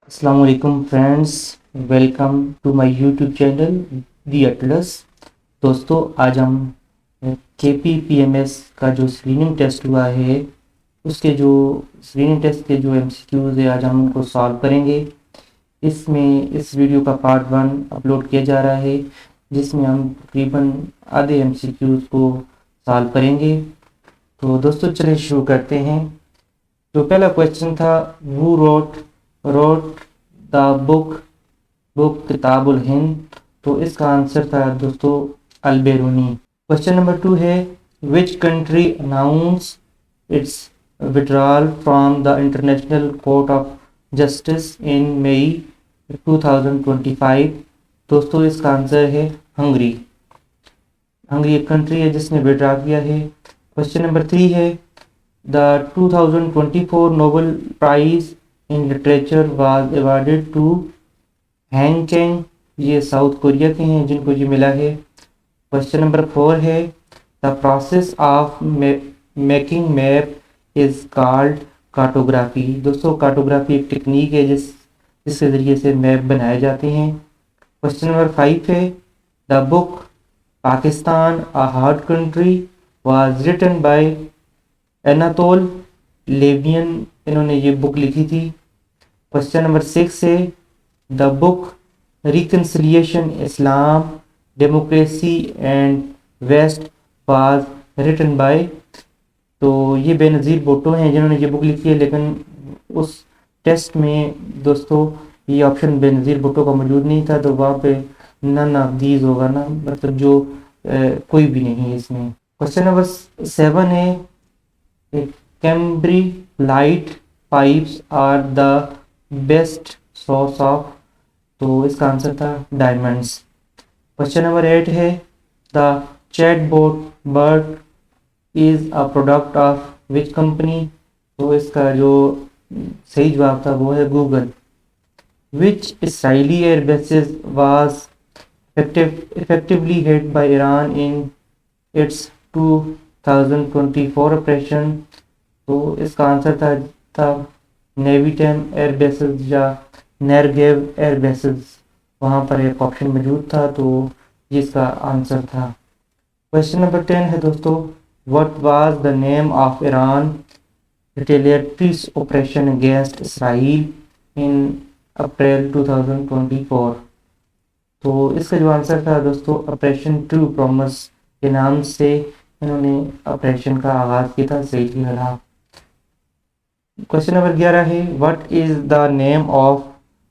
अस्सलाम वालेकुम friends, welcome to my YouTube channel the Atlas. दोस्तों, आज हम KPPMS का जो स्क्रीनिंग टेस्ट हुआ है उसके जो स्क्रीनिंग टेस्ट के जो MCQs है आज हम उनको सॉल्व करेंगे। इसमें इस वीडियो का पार्ट 1 अपलोड किया जा रहा है जिसमें हम तकरीबन आधे MCQs को सॉल्व करेंगे। तो दोस्तों चलिए शुरू करते हैं। जो पहला क्वेश्चन था, who wrote the book Kitabul Hind. तो इसका आंसर था दोस्तों अल-बेरूनी। क्वेश्चन नंबर 2 है, which country announce its withdrawal from the international court of justice in May 2025। दोस्तों इसका आंसर है हंगरी। हंगरी एक कंट्री है जिसने विड्रॉ किया है। क्वेश्चन नंबर 3 है, the 2024 Nobel prize in literature was awarded to Han Kang. ये साउथ कोरिया के हैं जिनको ये मिला है। क्वेश्चन नंबर 4 है, the process of making map is called cartography. दोस्तों कार्टोग्राफी एक टेक्निक है जिसके ज़रिए से मैप बनाए जाते हैं। क्वेश्चन नंबर 5 है, the book Pakistan a hard country was written by Anatol Lieven. इन्होंने ये बुक लिखी थी। क्वेश्चन नंबर 6 है, the book reconciliation Islam democracy and west was written by. तो ये बेनज़ीर भुट्टो हैं जिन्होंने ये बुक लिखी है, लेकिन उस टेस्ट में दोस्तों ये ऑप्शन बेनज़ीर भुट्टो का मौजूद नहीं था, तो वहाँ पे नन ऑफ दीज होगा ना, मतलब जो कोई भी नहीं है इसमें। क्वेश्चन नंबर 7 है, Kimberlite pipes are the best source of. तो इसका आंसर था डायमंड्स। क्वेश्चन नंबर 8 है, the chatbot Bard is a product of which company. तो इसका जो सही जवाब था वो है Google. Which Israeli air bases was effectively hit by Iran in its 2024 operation. तो इसका आंसर था नेविटेम एयर बेसिस या नेरगेव एयर बेसिस। वहाँ पर एक ऑप्शन मौजूद था, तो जिसका आंसर था। क्वेश्चन नंबर 10 है दोस्तों, what was the name of Iran retaliatory operation against Israel in April 2024। तो इसका जो आंसर था दोस्तों ऑपरेशन ट्रू प्रॉमिस के नाम से इन्होंने ऑपरेशन का आगाज किया था। सही लगा। क्वेश्चन नंबर 11 है, what is the name of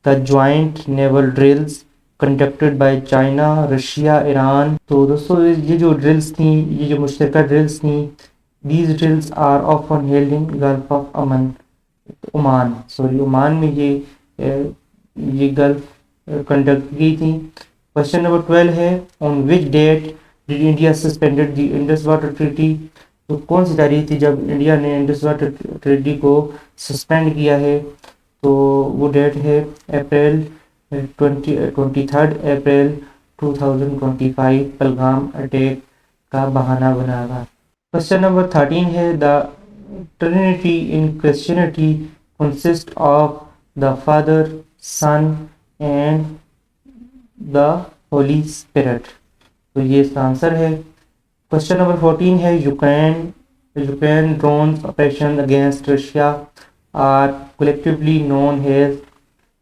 the joint naval drills conducted by China Russia Iran. तो दोस्तों ये जो ड्रिल्स थी, ये जो मुश्तरका ड्रिल्स थी, these drills are often held in Gulf of Oman में ये गल्फ कंडक्ट की थी। क्वेश्चन नंबर 12 है, on which date did India suspended the Indus water treaty. तो कौन सी तारीख थी जब इंडिया ने इंडस वाटर ट्रीटी को सस्पेंड किया है। तो वो डेट है अप्रैल 23 अप्रैल 2025, पहलगाम अटैक का बहाना बनाया। क्वेश्चन नंबर 13 है, the Trinity in Christianity consist of the Father Son and the Holy Spirit. तो ये इसका आंसर है। क्वेश्चन नंबर 14 है, Ukraine drones operation against Russia are collectively known as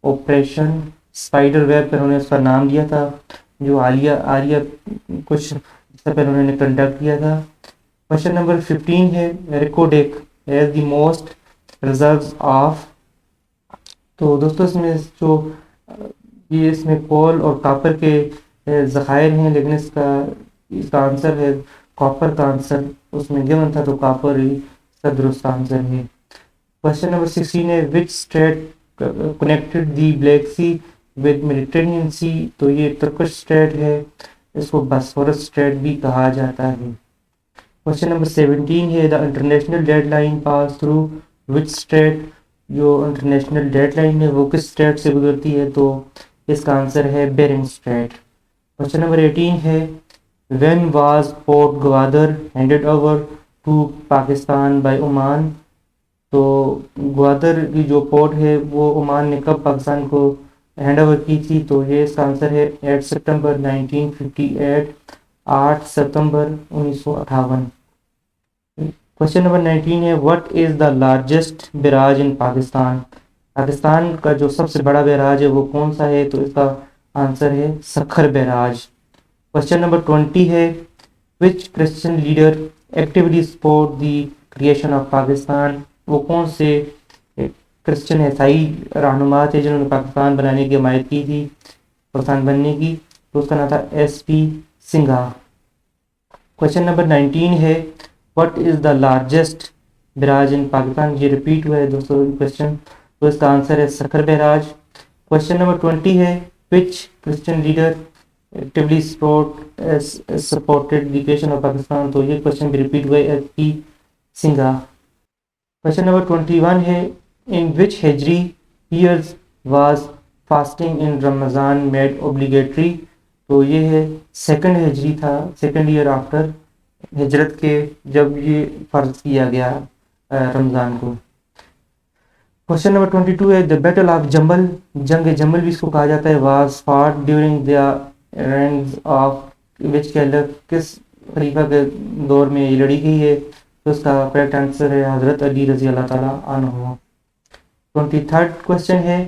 Operation Spider Web. पर उन्होंने उसका नाम दिया था, जो आलिया कुछ इससे पहले उन्होंने कंडक्ट किया था। क्वेश्चन नंबर 15 है, Reko Diq as the most reserves of. तो दोस्तों इसमें जो ये इसमें कोल और कॉपर के ज़खायर हैं, लेकिन इसका आंसर है कॉपर का आंसर उसमें गिवन था, तो कॉपर ही इसका दुरुस्त आंसर है। क्वेश्चन नंबर 16 है, which state connected the black sea with Mediterranean sea. तो ये तुर्किश स्टेट है, इसको बॉस्फोरस स्टेट भी कहा जाता है। क्वेश्चन नंबर 17 है, the international deadline pass through which state. जो इंटरनेशनल डेडलाइन है वो किस स्टेट से गुजरती है। तो इसका आंसर है बेरिंग स्ट्रेट। क्वेश्चन नंबर 18 है, when was port Gwadar handed over to Pakistan by Oman. तो ग्वादर की जो पोर्ट है वो ओमान ने कब पाकिस्तान को हैंड ओवर की थी? तो ये इसका आंसर है 8 सितंबर 1958, 8 सितंबर 1958। क्वेश्चन नंबर 19 है, what is the largest barrage in Pakistan? Pakistan का जो सबसे बड़ा बैराज है वो कौन सा है? तो इसका आंसर है सखर बैराज। क्वेश्चन नंबर 20 है, which Christian leader actively support the creation of Pakistan? वो कौन से क्रिश्चियन ईसाई रहनुमा थे जिन्होंने पाकिस्तान बनाने की हिमायत की थी, पाकिस्तान बनने की? तो उसका नाम था SP सिंघा। क्वेश्चन नंबर 19 है, what is the largest barrage in Pakistan? ये रिपीट हुआ है दोस्तों क्वेश्चन, तो इसका आंसर है सखर बैराज। क्वेश्चन नंबर 20 है, which Christian leader actively supported the creation of Pakistan? तो ये क्वेश्चन भी रिपीट हुआ है, SP सिंघा। क्वेश्चन नंबर 21 है, in which Hijri years was fasting in Ramzan made obligatory? तो ये है सेकंड हिजरी था, सेकंड ईयर आफ्टर हिजरत के, जब ये फर्ज किया गया रमज़ान को। क्वेश्चन नंबर 22 है, द बैटल ऑफ जंबल, जंग जंबल भी इसको कहा जाता है, वाज फॉट ड्यूरिंग द रेंज ऑफ विच कैलेफ? किस खलीफा के दौर में ये लड़ी गई है? तो इसका करेक्ट आंसर है हज़रत अली रजी अल्लाह ताला अन्हु। 23rd क्वेश्चन है,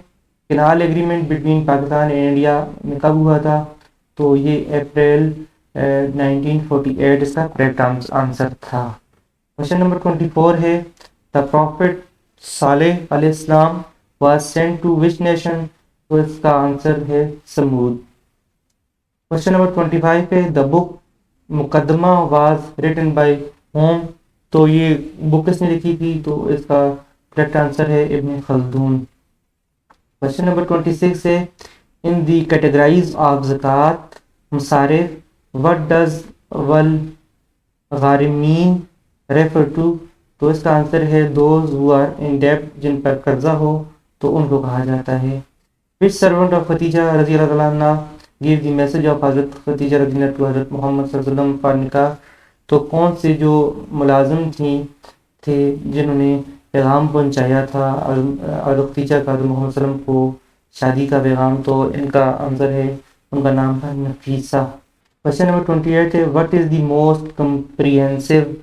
canal agreement between Pakistan and India में कब हुआ था? तो ये अप्रैल 1948 इसका करेक्ट आंसर था। क्वेश्चन नंबर 24 है, द प्रॉफिट सालेह अलैहिस्सलाम was sent to which nation? तो इसका आंसर है समूद। क्वेश्चन नंबर 25 पे, द बुक मुकदमा वाज रिटन बाय होम? तो ये बुक किसने लिखी थी? तो इसका करेक्ट आंसर है इब्न खल्दून। क्वेश्चन नंबर 26 है, इन दी कैटेगराइज ऑफ ज़कात मुसारिफ व्हाट डज वल गारिमीन रेफर टू? तो इसका आंसर है दोज हु आर इन डेब्ट, जिन पर कर्जा हो तो उनको कहा जाता है। विच सर्वेंट ऑफ खदीजा रजी अल्लाह अन्हा गिव द मैसेज ऑफ हज़रत खदीजा रजी अल्लाह टू हज़रत मोहम्मद सल्लल्लाहु अलैहि वसल्लम फॉर निकाह? तो कौन से जो मुलाजिम थे जिन्होंने पैगाम पहुंचाया था और खदीजा का मोहम्मद सल्लम को शादी का पैगाम? तो इनका आंसर है, उनका नाम था नफीसा। क्वेश्चन नंबर 28 है, what is the most comprehensive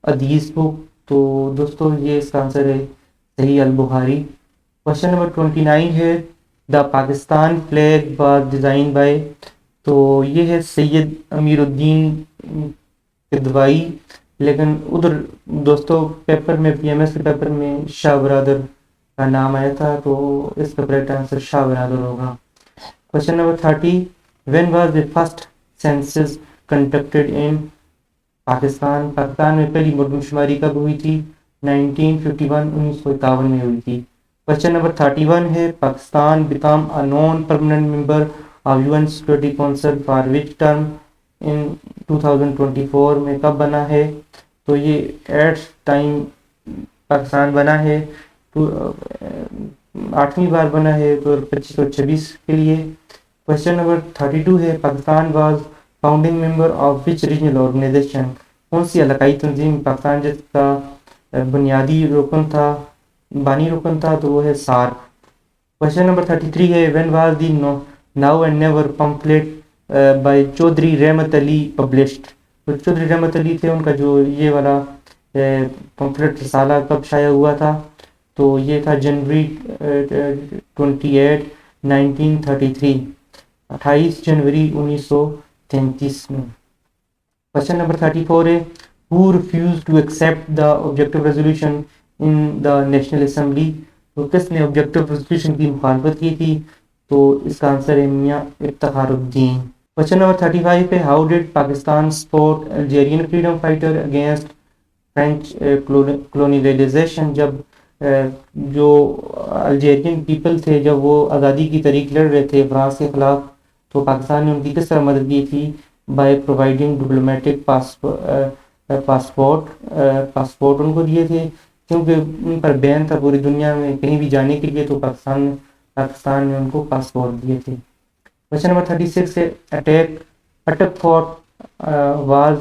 हदीस बुक? तो दोस्तों ये इसका आंसर है सही अल बुखारी। क्वेश्चन नंबर 29 है, the Pakistan flag was design by? तो ये है सैयद अमीरुद्दीन किदवाई, लेकिन उधर दोस्तों पेपर में PMS के पेपर में शाह बरादर का नाम आया था, तो इसका करेक्ट आंसर शाह बरादर होगा। Question number 30, when was the first census conducted in Pakistan? Pakistan में पहली मरदमशुमारी कब हुई थी? 1951, 1951 में हुई थी। क्वेश्चन नंबर 31 है, Pakistan become a non permanent member of UN security council for which term in 2024 में कब बना है? तो ये 8th टाइम पाकिस्तान बना है, तो 8वीं बार बना है, तो 25 और 26 के लिए। क्वेश्चन नंबर 32 है, Pakistan was founding member of which regional organisation? कौन सी इलाकाई तंजीम पाकिस्तान जिसका बुनियादी रुकन था, बानी रुकन था? तो वो है सार्क। क्वेश्चन नंबर 33 है, when was the Now and Never pamphlet by Chaudhary Rahmat Ali published? तो चौधरी रहमत अली थे, उनका जो ये वाला पम्फलेट रसाला कब शाया हुआ था? तो ये था जनवरी 28, 1933, 28 जनवरी 1933 में। क्वेश्चन नंबर 34 है, who refuse to accept the objective resolution in the national assembly? तो किसने ऑब्जेक्टिव रेजोल्यूशन की मुखालफत की थी? तो इसका आंसर है मियां इफ्तिखारुद्दीन। क्वेश्चन नंबर 35 पे, how did Pakistan support Algerian freedom fighter against French colonialisation? जब जो अल्जेरियन पीपल थे, जब वो आज़ादी की तरीक लड़ रहे थे फ्रांस के ख़िलाफ़, तो पाकिस्तान ने उनकी किस तरह मदद की थी? बाय प्रोवाइडिंग डिप्लोमेटिक पासपोर्ट उनको दिए थे, क्योंकि उन पर बैन था पूरी दुनिया में कहीं भी जाने के लिए, तो पाकिस्तान ने उनको पासपोर्ट दिए थे। क्वेश्चन नंबर 36 से, अटक fort was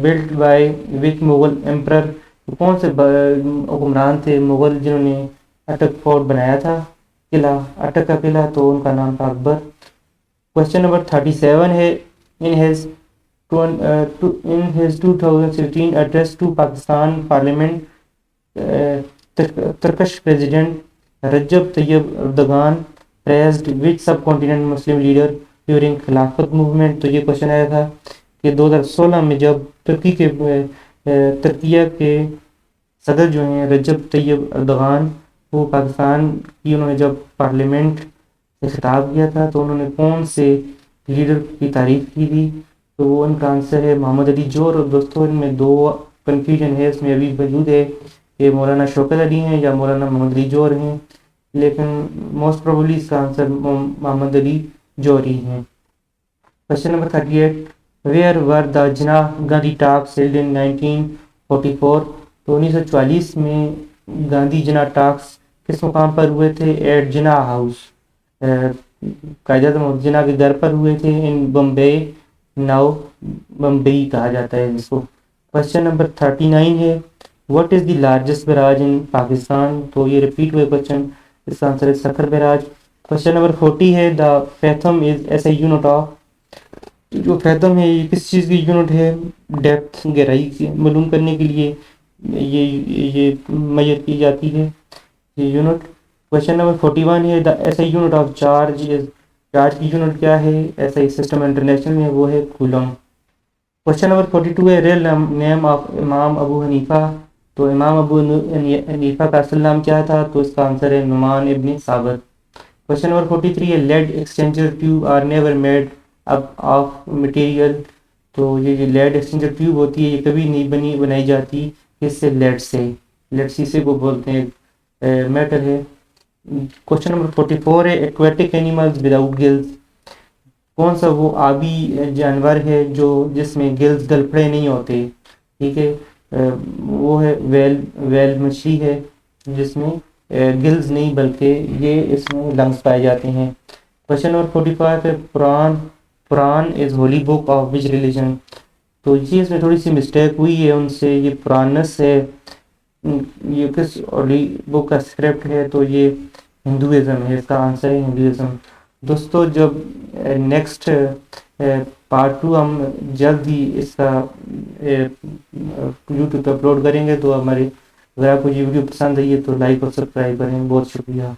built by which Mughal emperor? तो कौन से हुक्मरान थे मुग़ल जिन्होंने अटक फोर्ट बनाया था, किला, अटक का किला, तो उनका नाम था अकबर। क्वेश्चन नंबर 37 है, in his in his 2016 address to Pakistan Parliament, Turkish President Recep Tayyip Erdogan praised which subcontinent Muslim leader during खिलाफत मूवमेंट। तो ये क्वेश्चन आया था कि 2016 में जब तुर्किया के सदर जो हैं रजब तैयब अर्दगान, वो पाकिस्तान की उन्होंने जब पार्लियामेंट से खिताब किया था तो उन्होंने कौन से लीडर की तारीफ की थी, तो वो उनका आंसर है मोहम्मद अली जोर। और दोस्तों इनमें दो कन्फ्यूजन है इसमें अभी मौजूद है कि मौलाना शौकत अली हैं या मौलाना मोहम्मद अली जोर हैं, लेकिन मोस्ट प्रोबेबली इसका आंसर मोहम्मद अली जोर ही हैं। Question number 38, where were the Jinnah Gandhi talks held in 1944। तो 1944 में गांधी जिन्ना टॉक्स किस मुकाम पर हुए थे? एट जिन्ना हाउस, कायद जिन्ना के घर पर हुए थे, इन बम्बे, नाउ बम्बई कहा जाता है जिसको। क्वेश्चन नंबर 39 है, what is the largest barrage in Pakistan. तो ये रिपीट हुए क्वेश्चन, इसका आंसर है सखर बैराज। क्वेश्चन नंबर 40 है, द फैथम इज ऐसा यूनिट ऑफ। जो फैथम है ये किस चीज़ की यूनिट है? डेप्थ, गहराई की मालूम करने के लिए ये मेजर की जाती है ये यूनिट। क्वेश्चन नंबर 41 है, द ऐसा unit of charge is. Charge की यूनिट क्या है ऐसा सिस्टम इंटरनेशनल में? वो है कूलम। क्वेश्चन नंबर 42 है, रियल नेम ऑफ इमाम अबू हनीफा। तो इमाम अबू हनीफा का असल नाम क्या था? तो इसका आंसर है नुमान इब्न साबित। क्वेश्चन नंबर 43 है, lead exchanger tube are never made up of material. तो ये लेड एक्सचेंजर ट्यूब होती है ये कभी नहीं बनाई जाती इससे, लेड से। लेड शीशे को बोलते हैं, मेटल है। क्वेश्चन नंबर 44 है, एक्वेटिक एनिमल्स विदाउट गिल्स। कौन सा वो आबी जानवर है जो जिसमें गिल्स गलफड़े नहीं होते? ठीक है, वो है वेल मछली है जिसमें गिल्स नहीं बल्कि ये इसमें लंग्स पाए जाते हैं। क्वेश्चन नंबर 45 है, Quran is Holi book of which religion. तो ये इसमें थोड़ी सी मिस्टेक हुई है उनसे, ये पुरानस है, ये किस होली बुक का स्क्रिप्ट है? तो ये हिंदुज़म है, इसका आंसर है हिंदुज़म। दोस्तों जब नेक्स्ट पार्ट 2 हम जल्द ही इसका यूट्यूब पर अपलोड करेंगे, तो हमारे अगर आपको ये वीडियो पसंद आई है तो लाइक और सब्सक्राइब करें। बहुत शुक्रिया।